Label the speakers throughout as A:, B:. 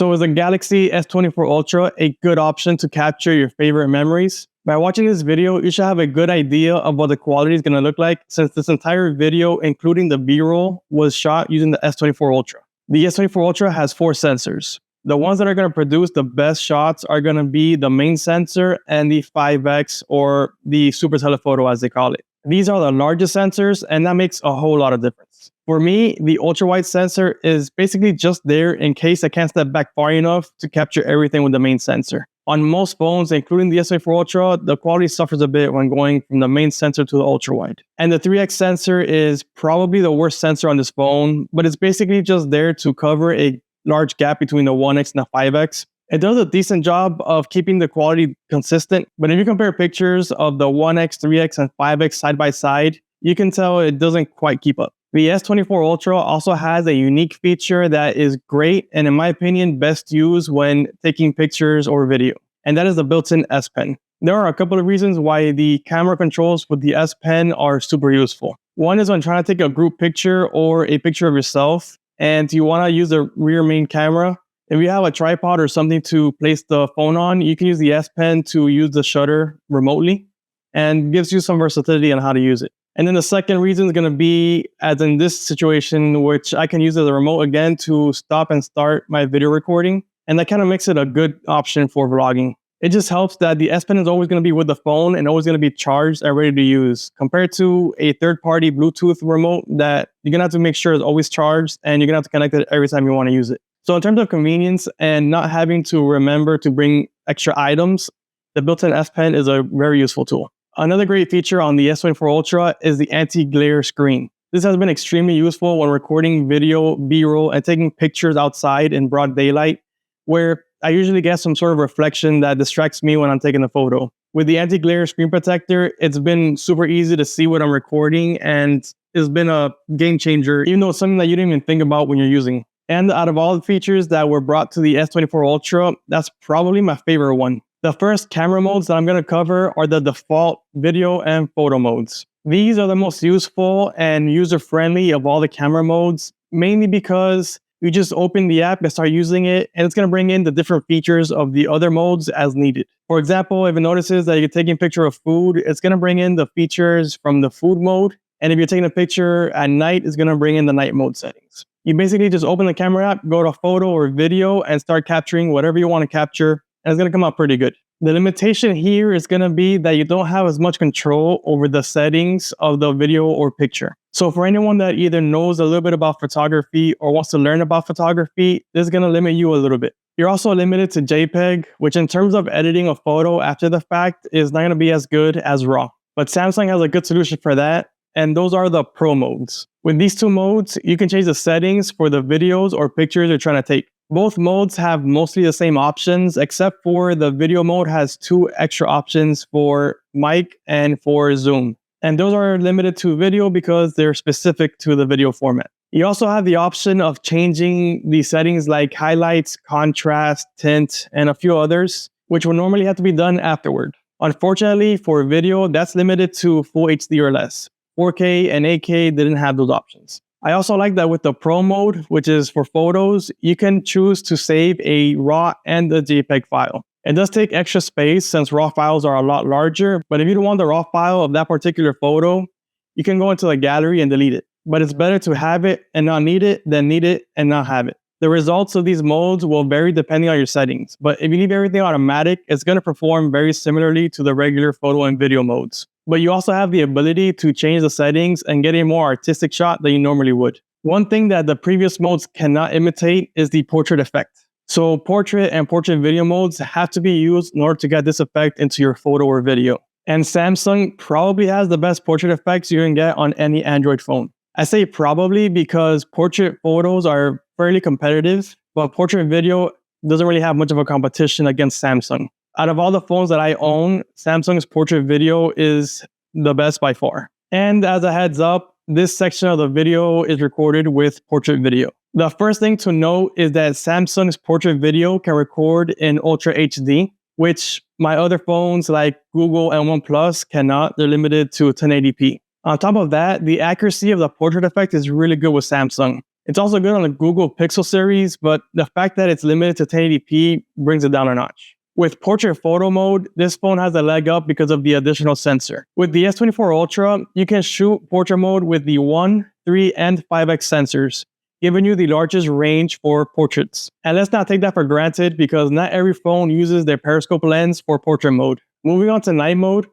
A: So is the Galaxy S24 Ultra a good option to capture your favorite memories? By watching this video, you should have a good idea of what the quality is going to look like, since this entire video, including the B-roll, was shot using the S24 Ultra. The S24 Ultra has 4 sensors. The ones that are going to produce the best shots are going to be the main sensor and the 5X, or the super telephoto as they call it. These are the largest sensors, and that makes a whole lot of difference. For me, the ultra-wide sensor is basically just there in case I can't step back far enough to capture everything with the main sensor. On most phones, including the S24 Ultra, the quality suffers a bit when going from the main sensor to the ultra-wide. And the 3X sensor is probably the worst sensor on this phone, but it's basically just there to cover a large gap between the 1X and the 5X. It does a decent job of keeping the quality consistent, but if you compare pictures of the 1X, 3X, and 5X side by side, you can tell it doesn't quite keep up. The S24 Ultra also has a unique feature that is great and, in my opinion, best used when taking pictures or video, and that is the built-in S Pen. There are a couple of reasons why the camera controls with the S Pen are super useful. One is when trying to take a group picture or a picture of yourself, and you want to use the rear main camera. If you have a tripod or something to place the phone on, you can use the S Pen to use the shutter remotely, and gives you some versatility on how to use it. And then the second reason is going to be, as in this situation, which I can use as a remote again to stop and start my video recording. And that kind of makes it a good option for vlogging. It just helps that the S Pen is always going to be with the phone and always going to be charged and ready to use, compared to a third-party Bluetooth remote that you're going to have to make sure is always charged, and you're going to have to connect it every time you want to use it. So in terms of convenience and not having to remember to bring extra items, the built-in S Pen is a very useful tool. Another great feature on the S24 Ultra is the anti-glare screen. This has been extremely useful when recording video, B-roll, and taking pictures outside in broad daylight, where I usually get some sort of reflection that distracts me when I'm taking a photo. With the anti-glare screen protector, it's been super easy to see what I'm recording, and it's been a game changer, even though it's something that you didn't even think about when you're using. And out of all the features that were brought to the S24 Ultra, that's probably my favorite one. The first camera modes that I'm going to cover are the default video and photo modes. These are the most useful and user-friendly of all the camera modes, mainly because you just open the app and start using it, and it's going to bring in the different features of the other modes as needed. For example, if it notices that you're taking a picture of food, it's going to bring in the features from the food mode. And if you're taking a picture at night, it's going to bring in the night mode settings. You basically just open the camera app, go to photo or video, and start capturing whatever you want to capture, and it's going to come out pretty good. The limitation here is going to be that you don't have as much control over the settings of the video or picture. So for anyone that either knows a little bit about photography or wants to learn about photography, this is going to limit you a little bit. You're also limited to JPEG, which in terms of editing a photo after the fact is not going to be as good as RAW. But Samsung has a good solution for that, and those are the Pro modes. With these 2 modes, you can change the settings for the videos or pictures you're trying to take. Both modes have mostly the same options, except for the video mode has 2 extra options for mic and for zoom. And those are limited to video because they're specific to the video format. You also have the option of changing the settings like highlights, contrast, tint, and a few others, which would normally have to be done afterward. Unfortunately, for video, that's limited to Full HD or less. 4K and 8K didn't have those options. I also like that with the Pro mode, which is for photos, you can choose to save a RAW and a JPEG file. It does take extra space since RAW files are a lot larger, but if you don't want the RAW file of that particular photo, you can go into the gallery and delete it. But it's better to have it and not need it than need it and not have it. The results of these modes will vary depending on your settings, but if you leave everything automatic, it's going to perform very similarly to the regular photo and video modes. But you also have the ability to change the settings and get a more artistic shot than you normally would. One thing that the previous modes cannot imitate is the portrait effect. So portrait and portrait video modes have to be used in order to get this effect into your photo or video. And Samsung probably has the best portrait effects you can get on any Android phone. I say probably because portrait photos are fairly competitive, but portrait video doesn't really have much of a competition against Samsung. Out of all the phones that I own, Samsung's portrait video is the best by far. And as a heads up, this section of the video is recorded with portrait video. The first thing to note is that Samsung's portrait video can record in Ultra HD, which my other phones like Google and OnePlus cannot. They're limited to 1080p. On top of that, the accuracy of the portrait effect is really good with Samsung. It's also good on the Google Pixel series, but the fact that it's limited to 1080p brings it down a notch. With portrait photo mode, this phone has a leg up because of the additional sensor. With the S24 Ultra, you can shoot portrait mode with the 1, 3, and 5x sensors, giving you the largest range for portraits. And let's not take that for granted because not every phone uses their periscope lens for portrait mode. Moving on to night mode,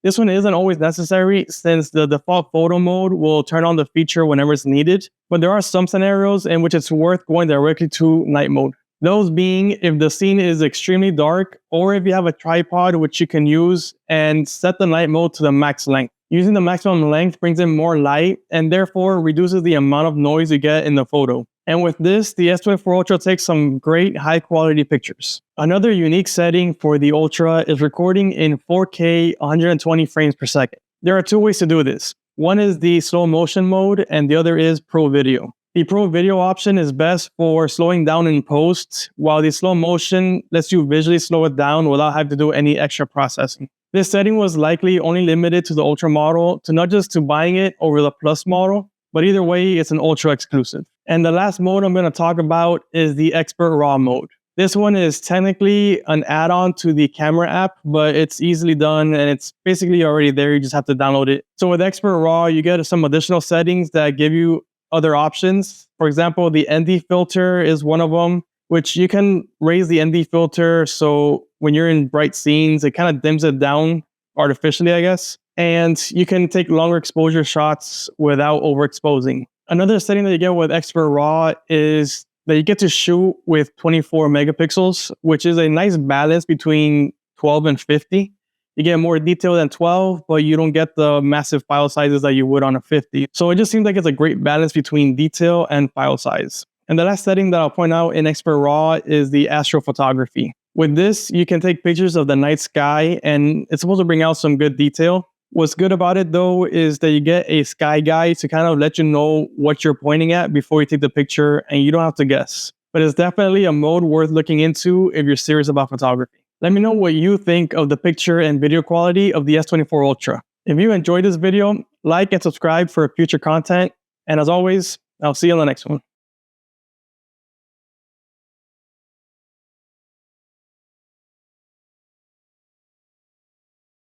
A: this one isn't always necessary since the default photo mode will turn on the feature whenever it's needed, but there are some scenarios in which it's worth going directly to night mode. Those being if the scene is extremely dark or if you have a tripod which you can use and set the night mode to the max length. Using the maximum length brings in more light and therefore reduces the amount of noise you get in the photo. And with this, the S24 Ultra takes some great high quality pictures. Another unique setting for the Ultra is recording in 4K 120 frames per second. There are two ways to do this. One is the slow motion mode and the other is Pro Video. The Pro Video option is best for slowing down in post, while the slow motion lets you visually slow it down without having to do any extra processing. This setting was likely only limited to the Ultra model, to not just to buying it over the Plus model, but either way, it's an Ultra exclusive. And the last mode I'm going to talk about is the Expert RAW mode. This one is technically an add-on to the camera app, but it's easily done and it's basically already there. You just have to download it. So with Expert RAW, you get some additional settings that give you other options. For example, the ND filter is one of them, which you can raise the ND filter so when you're in bright scenes, it kind of dims it down artificially, I guess. And you can take longer exposure shots without overexposing. Another setting that you get with Expert RAW is that you get to shoot with 24 megapixels, which is a nice balance between 12 and 50. You get more detail than 12, but you don't get the massive file sizes that you would on a 50. So it just seems like it's a great balance between detail and file size. And the last setting that I'll point out in Expert RAW is the astrophotography. With this, you can take pictures of the night sky and it's supposed to bring out some good detail. What's good about it though is that you get a sky guide to kind of let you know what you're pointing at before you take the picture and you don't have to guess. But it's definitely a mode worth looking into if you're serious about photography. Let me know what you think of the picture and video quality of the S24 Ultra. If you enjoyed this video, like and subscribe for future content. And as always, I'll see you in the next one.